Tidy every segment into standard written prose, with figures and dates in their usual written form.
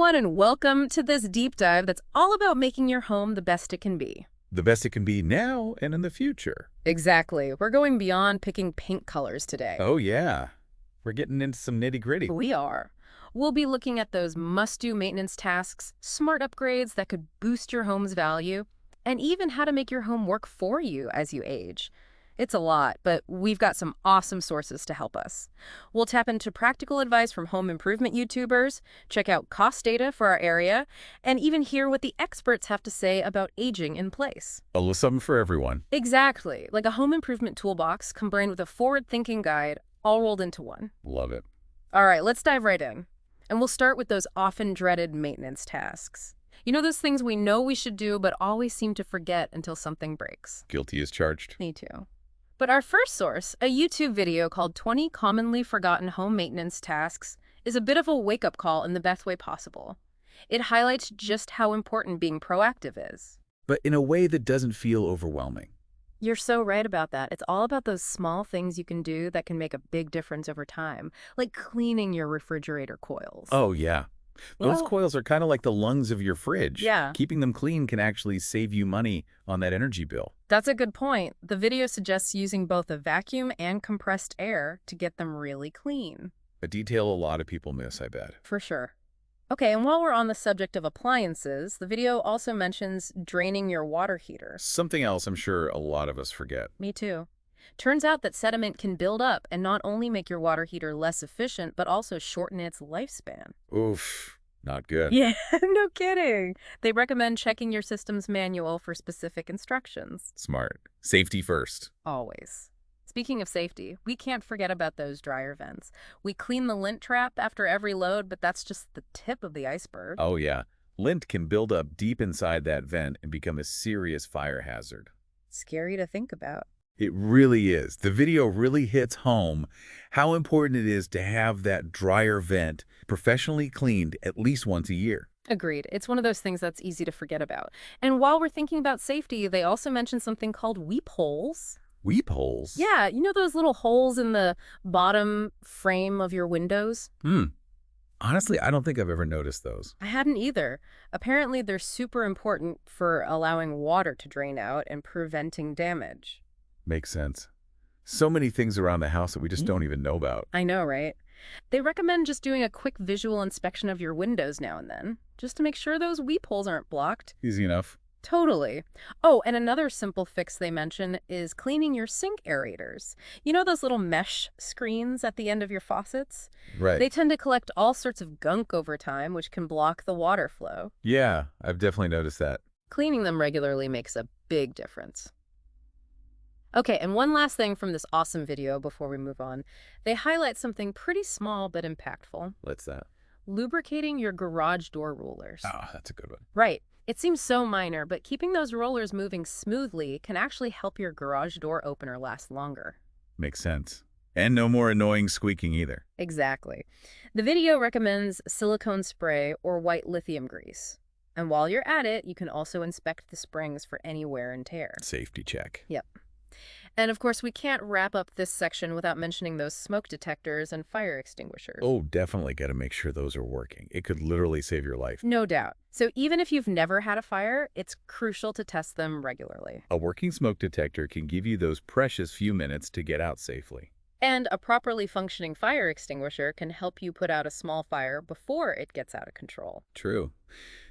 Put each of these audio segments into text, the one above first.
everyone, and welcome to this deep dive that's all about making your home the best it can be. The best it can be now and in the future. Exactly. We're going beyond picking paint colors today. Oh, yeah. We're getting into some nitty-gritty. We are. We'll be looking at those must-do maintenance tasks, smart upgrades that could boost your home's value, and even how to make your home work for you as you age. It's a lot, but we've got some awesome sources to help us. We'll tap into practical advice from home improvement YouTubers, check out cost data for our area, and even hear what the experts have to say about aging in place. A little something for everyone. Exactly, like a home improvement toolbox combined with a forward-thinking guide, all rolled into one. Love it. All right, let's dive right in. And we'll start with those often dreaded maintenance tasks. You know, those things we know we should do but always seem to forget until something breaks. Guilty as charged. Me too. But our first source, a YouTube video called 20 Commonly Forgotten Home Maintenance Tasks, is a bit of a wake-up call in the best way possible. It highlights just how important being proactive is. But in a way that doesn't feel overwhelming. You're so right about that. It's all about those small things you can do that can make a big difference over time, like cleaning your refrigerator coils. Oh, yeah. Those Well, coils are kind of like the lungs of your fridge. Yeah. Keeping them clean can actually save you money on that energy bill. That's a good point. The video suggests using both a vacuum and compressed air to get them really clean. A detail a lot of people miss, I bet. For sure. Okay, and while we're on the subject of appliances, the video also mentions draining your water heater. Something else I'm sure a lot of us forget. Me too. Turns out that sediment can build up and not only make your water heater less efficient, but also shorten its lifespan. Oof, not good. Yeah, no kidding. They recommend checking your system's manual for specific instructions. Smart. Safety first. Always. Speaking of safety, we can't forget about those dryer vents. We clean the lint trap after every load, but that's just the tip of the iceberg. Oh, yeah. Lint can build up deep inside that vent and become a serious fire hazard. Scary to think about. It really is. The video really hits home how important it is to have that dryer vent professionally cleaned at least once a year. Agreed. It's one of those things that's easy to forget about. And while we're thinking about safety, they also mention something called weep holes. Weep holes? Yeah, you know those little holes in the bottom frame of your windows? Honestly, I don't think I've ever noticed those. I hadn't either. Apparently, they're super important for allowing water to drain out and preventing damage. Makes sense. So many things around the house that we just don't even know about. I know, right? They recommend just doing a quick visual inspection of your windows now and then, just to make sure those weep holes aren't blocked. Easy enough. Totally. Oh, and another simple fix they mention is cleaning your sink aerators. You know those little mesh screens at the end of your faucets? Right. They tend to collect all sorts of gunk over time, which can block the water flow. Yeah, I've definitely noticed that. Cleaning them regularly makes a big difference. Okay, and one last thing from this awesome video before we move on. They highlight something pretty small but impactful. What's that? Lubricating your garage door rollers. Oh, that's a good one. Right. It seems so minor, but keeping those rollers moving smoothly can actually help your garage door opener last longer. Makes sense. And no more annoying squeaking either. Exactly. The video recommends silicone spray or white lithium grease. And while you're at it, you can also inspect the springs for any wear and tear. Safety check. Yep. And of course, we can't wrap up this section without mentioning those smoke detectors and fire extinguishers. Oh, definitely got to make sure those are working. It could literally save your life. No doubt. So even if you've never had a fire, it's crucial to test them regularly. A working smoke detector can give you those precious few minutes to get out safely. And a properly functioning fire extinguisher can help you put out a small fire before it gets out of control. True.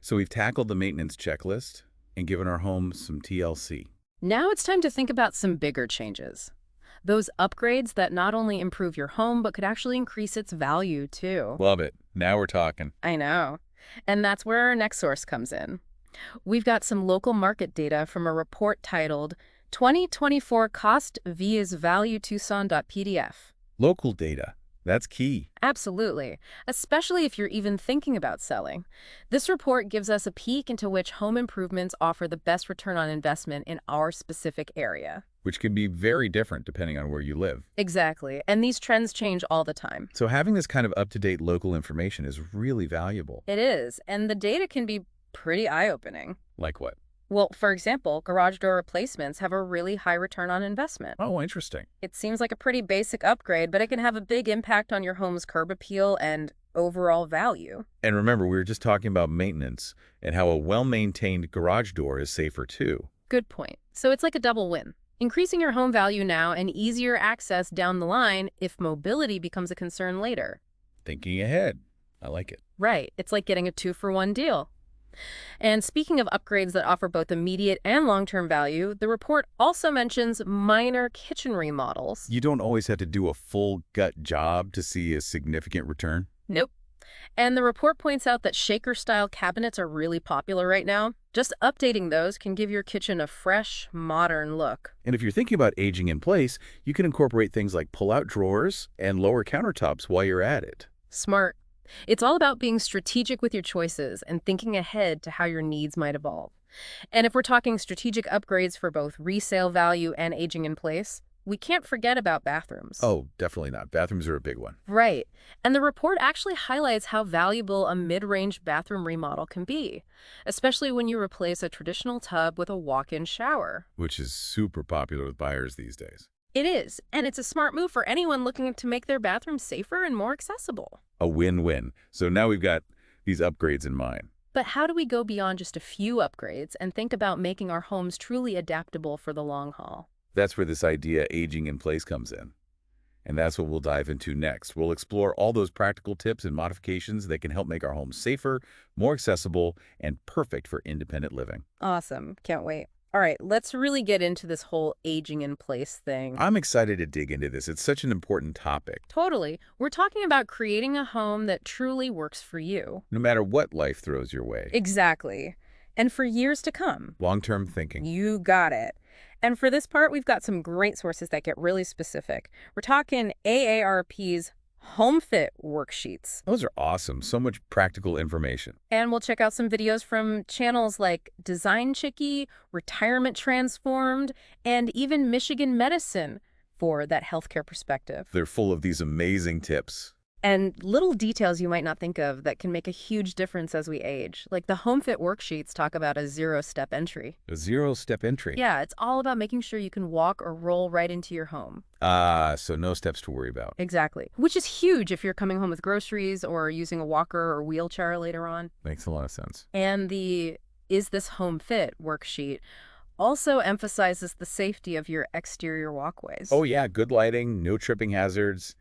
So we've tackled the maintenance checklist and given our home some TLC. Now it's time to think about some bigger changes. Those upgrades that not only improve your home, but could actually increase its value, too. Love it. Now we're talking. I know. And that's where our next source comes in. We've got some local market data from a report titled 2024 Cost vs. Value Tucson.pdf. Local data. That's key. Absolutely, especially if you're even thinking about selling. This report gives us a peek into which home improvements offer the best return on investment in our specific area. Which can be very different depending on where you live. Exactly, and these trends change all the time. So having this kind of up-to-date local information is really valuable. It is, and the data can be pretty eye-opening. Like what? Well, for example, garage door replacements have a really high return on investment. Oh, interesting. It seems like a pretty basic upgrade, but it can have a big impact on your home's curb appeal and overall value. And remember, we were just talking about maintenance and how a well-maintained garage door is safer too. Good point. So it's like a double win. Increasing your home value now and easier access down the line if mobility becomes a concern later. Thinking ahead. I like it. Right. It's like getting a 2-for-1 deal. And speaking of upgrades that offer both immediate and long-term value, the report also mentions minor kitchen remodels. You don't always have to do a full gut job to see a significant return. Nope. And the report points out that shaker-style cabinets are really popular right now. Just updating those can give your kitchen a fresh, modern look. And if you're thinking about aging in place, you can incorporate things like pull-out drawers and lower countertops while you're at it. Smart. It's all about being strategic with your choices and thinking ahead to how your needs might evolve. And if we're talking strategic upgrades for both resale value and aging in place, we can't forget about bathrooms. Oh, definitely not. Bathrooms are a big one. Right. And the report actually highlights how valuable a mid-range bathroom remodel can be, especially when you replace a traditional tub with a walk-in shower. Which is super popular with buyers these days. It is, and it's a smart move for anyone looking to make their bathroom safer and more accessible. A win-win. So now we've got these upgrades in mind. But how do we go beyond just a few upgrades and think about making our homes truly adaptable for the long haul? That's where this idea aging in place comes in. And that's what we'll dive into next. We'll explore all those practical tips and modifications that can help make our homes safer, more accessible, and perfect for independent living. Awesome. Can't wait. All right, let's really get into this whole aging in place thing. I'm excited to dig into this. It's such an important topic. Totally. We're talking about creating a home that truly works for you. No matter what life throws your way. Exactly. And for years to come. Long-term thinking. You got it. And for this part, we've got some great sources that get really specific. We're talking AARP's Home Fit worksheets. Those are awesome. So much practical information. And we'll check out some videos from channels like Design Chicky, Retirement Transformed, and even Michigan Medicine for that healthcare perspective. They're full of these amazing tips. And little details you might not think of that can make a huge difference as we age. Like the Home Fit worksheets talk about a 0-step entry. A 0-step entry. Yeah, it's all about making sure you can walk or roll right into your home. So no steps to worry about. Exactly. Which is huge if you're coming home with groceries or using a walker or wheelchair later on. Makes a lot of sense. And the Is This Home Fit worksheet also emphasizes the safety of your exterior walkways. Oh yeah, good lighting, no tripping hazards.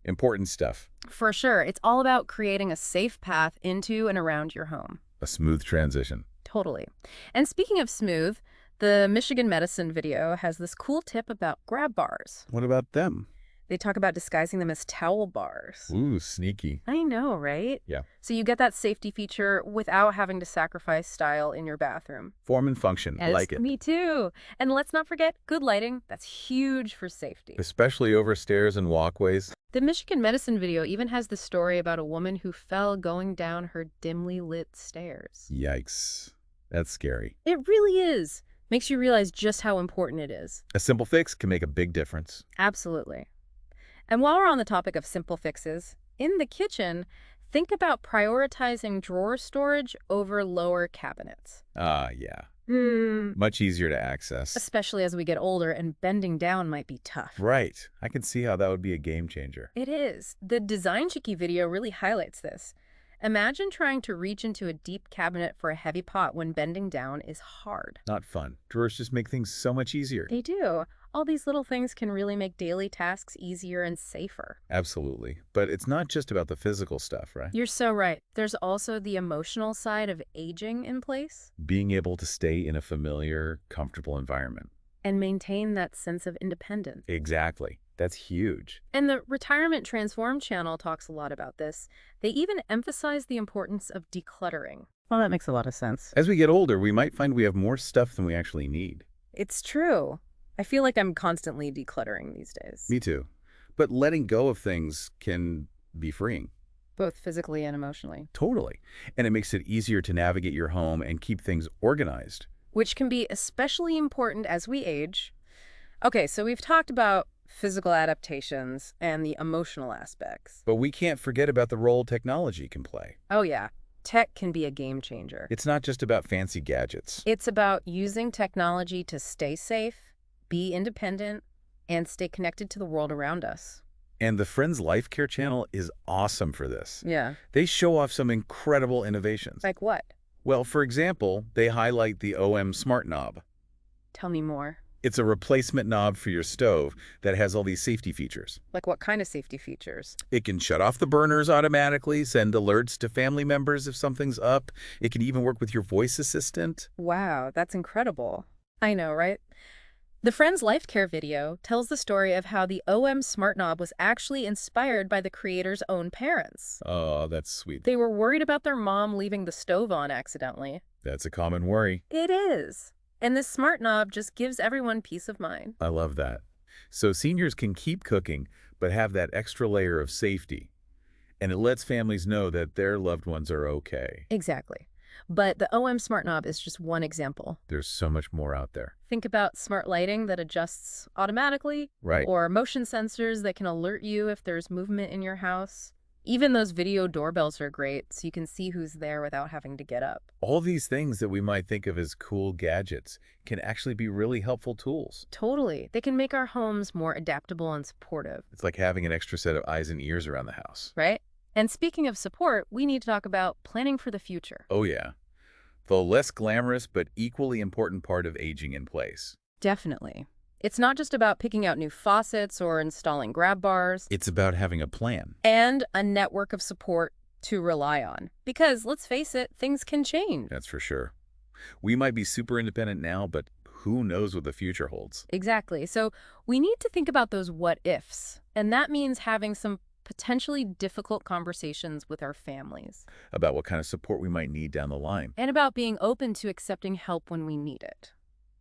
Important stuff. For sure. It's all about creating a safe path into and around your home. A smooth transition. Totally. And speaking of smooth, the Michigan Medicine video has this cool tip about grab bars. What about them? They talk about disguising them as towel bars. Ooh, sneaky. I know, right? Yeah. So you get that safety feature without having to sacrifice style in your bathroom. Form and function. I like it. Me too. And let's not forget good lighting. That's huge for safety. Especially over stairs and walkways. The Michigan Medicine video even has the story about a woman who fell going down her dimly lit stairs. Yikes. That's scary. It really is. Makes you realize just how important it is. A simple fix can make a big difference. Absolutely. And while we're on the topic of simple fixes, in the kitchen, think about prioritizing drawer storage over lower cabinets. Yeah. Much easier to access. Especially as we get older and bending down might be tough. Right. I can see how that would be a game changer. It is. The Design Chicky video really highlights this. Imagine trying to reach into a deep cabinet for a heavy pot when bending down is hard. Not fun. Drawers just make things so much easier. They do. All these little things can really make daily tasks easier and safer. Absolutely. But it's not just about the physical stuff, right? You're so right. There's also the emotional side of aging in place. Being able to stay in a familiar, comfortable environment. And maintain that sense of independence. Exactly. That's huge. And the Retirement Transformed channel talks a lot about this. They even emphasize the importance of decluttering. Well, that makes a lot of sense. As we get older, we might find we have more stuff than we actually need. It's true. I feel like I'm constantly decluttering these days. Me too. But letting go of things can be freeing. Both physically and emotionally. Totally. And it makes it easier to navigate your home and keep things organized. Which can be especially important as we age. Okay, so we've talked about physical adaptations and the emotional aspects. But we can't forget about the role technology can play. Oh yeah, tech can be a game changer. It's not just about fancy gadgets. It's about using technology to stay safe, be independent, and stay connected to the world around us. And the Friends Life Care channel is awesome for this. Yeah. They show off some incredible innovations. Like what? Well, for example, they highlight the OM Smart Knob. Tell me more. It's a replacement knob for your stove that has all these safety features. Like what kind of safety features? It can shut off the burners automatically, send alerts to family members if something's up. It can even work with your voice assistant. Wow, that's incredible. I know, right? The Friends Life Care video tells the story of how the OM Smart Knob was actually inspired by the creator's own parents. Oh, that's sweet. They were worried about their mom leaving the stove on accidentally. That's a common worry. It is. And this smart knob just gives everyone peace of mind. I love that. So seniors can keep cooking, but have that extra layer of safety. And it lets families know that their loved ones are okay. Exactly. But the OM Smart Knob is just one example. There's so much more out there. Think about smart lighting that adjusts automatically, Right. or motion sensors that can alert you if there's movement in your house. Even those video doorbells are great, so you can see who's there without having to get up. All these things that we might think of as cool gadgets can actually be really helpful tools. Totally. They can make our homes more adaptable and supportive, It's like having an extra set of eyes and ears around the house. right? And speaking of support, we need to talk about planning for the future. Oh yeah. The less glamorous but equally important part of aging in place. Definitely. It's not just about picking out new faucets or installing grab bars, It's about having a plan. and a network of support to rely on. Because, let's face it, things can change. That's for sure. We might be super independent now, but who knows what the future holds? Exactly. So we need to think about those what ifs. And that means having some potentially difficult conversations with our families. About what kind of support we might need down the line, And about being open to accepting help when we need it.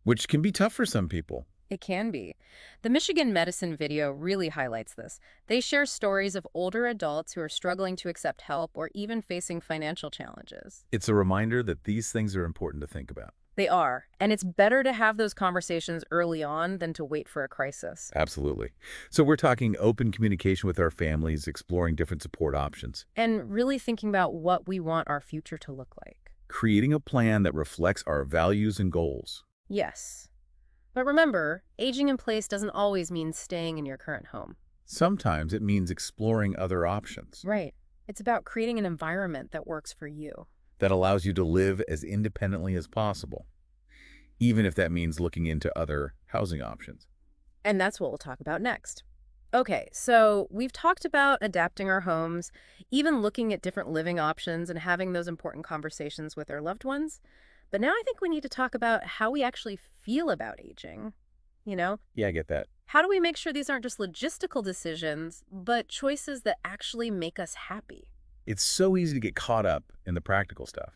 which can be tough for some people. It can be. The Michigan Medicine video really highlights this. They share stories of older adults who are struggling to accept help or even facing financial challenges. It's a reminder that these things are important to think about. They are, and it's better to have those conversations early on than to wait for a crisis. Absolutely. So we're talking open communication with our families, exploring different support options, And really thinking about what we want our future to look like. creating a plan that reflects our values and goals. Yes. But remember, aging in place doesn't always mean staying in your current home. Sometimes it means exploring other options Right. It's about creating an environment that works for you. that allows you to live as independently as possible, even if that means looking into other housing options. And that's what we'll talk about next. Okay, so we've talked about adapting our homes, even looking at different living options and having those important conversations with our loved ones. But now I think we need to talk about how we actually feel about aging. You know, Yeah, I get that. how do we make sure these aren't just logistical decisions, but choices that actually make us happy? It's so easy to get caught up in the practical stuff.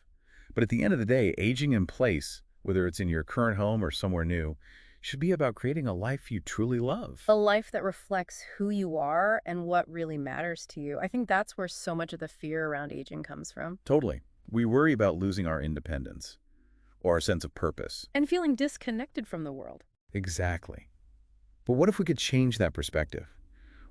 But at the end of the day, aging in place, whether it's in your current home or somewhere new, should be about creating a life you truly love. A life that reflects who you are and what really matters to you. I think that's where so much of the fear around aging comes from. Totally. We worry about losing our independence or our sense of purpose. And feeling disconnected from the world. Exactly. But what if we could change that perspective?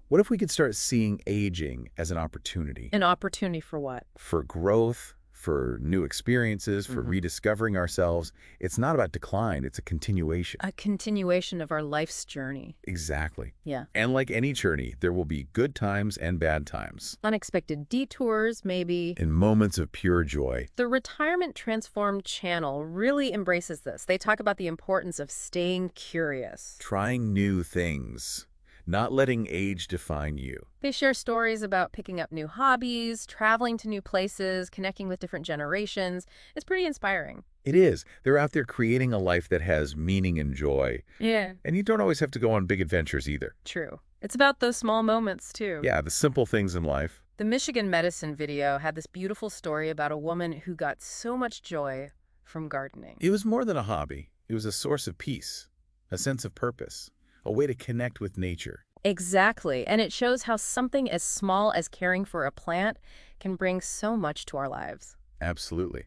What if we could start seeing aging as an opportunity An opportunity for what? for growth, for new experiences, for rediscovering ourselves? It's not about decline, it's a continuation. A continuation of our life's journey. Exactly. Yeah. And like any journey, there will be good times and bad times, Unexpected detours, maybe. and moments of pure joy. The Retirement Transformed channel really embraces this. They talk about the importance of staying curious. Trying new things, not letting age define you. They share stories about picking up new hobbies, traveling to new places, connecting with different generations. It's pretty inspiring. It is. They're out there creating a life that has meaning and joy. Yeah. And you don't always have to go on big adventures either. True. It's about those small moments, too. Yeah, the simple things in life. The Michigan Medicine video had this beautiful story about a woman who got so much joy from gardening. It was more than a hobby. It was a source of peace, a sense of purpose, a way to connect with nature. Exactly. And it shows how something as small as caring for a plant can bring so much to our lives. Absolutely.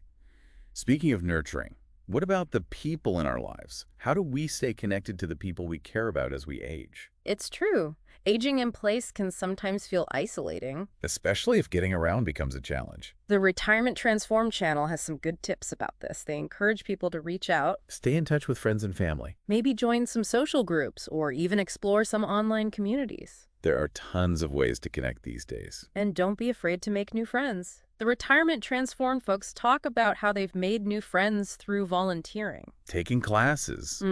Speaking of nurturing, what about the people in our lives? How do we stay connected to the people we care about as we age? It's true. Aging in place can sometimes feel isolating. Especially if getting around becomes a challenge. The Retirement Transformed channel has some good tips about this. They encourage people to reach out, Stay in touch with friends and family. maybe join some social groups, or even explore some online communities. There are tons of ways to connect these days. And don't be afraid to make new friends. The Retirement Transformed folks talk about how they've made new friends through volunteering. Taking classes,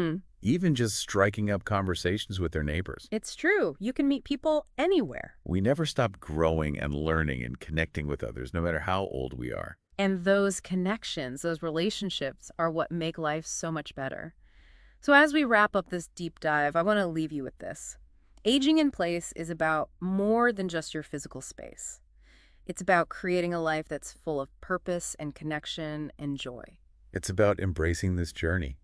even just striking up conversations with their neighbors. It's true. You can meet people anywhere. We never stop growing and learning and connecting with others, no matter how old we are. And those connections, those relationships, are what make life so much better. So as we wrap up this deep dive, I want to leave you with this. Aging in place is about more than just your physical space. It's about creating a life that's full of purpose and connection and joy. It's about embracing this journey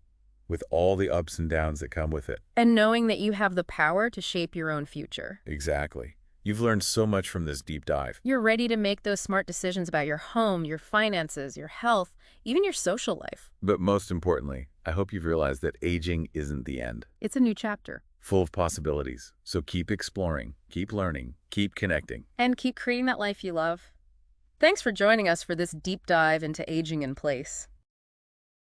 with all the ups and downs that come with it. And knowing that you have the power to shape your own future. Exactly. You've learned so much from this deep dive. You're ready to make those smart decisions about your home, your finances, your health, even your social life. But most importantly, I hope you've realized that aging isn't the end. It's a new chapter. Full of possibilities. So keep exploring, keep learning, keep connecting. And keep creating that life you love. Thanks for joining us for this deep dive into aging in place.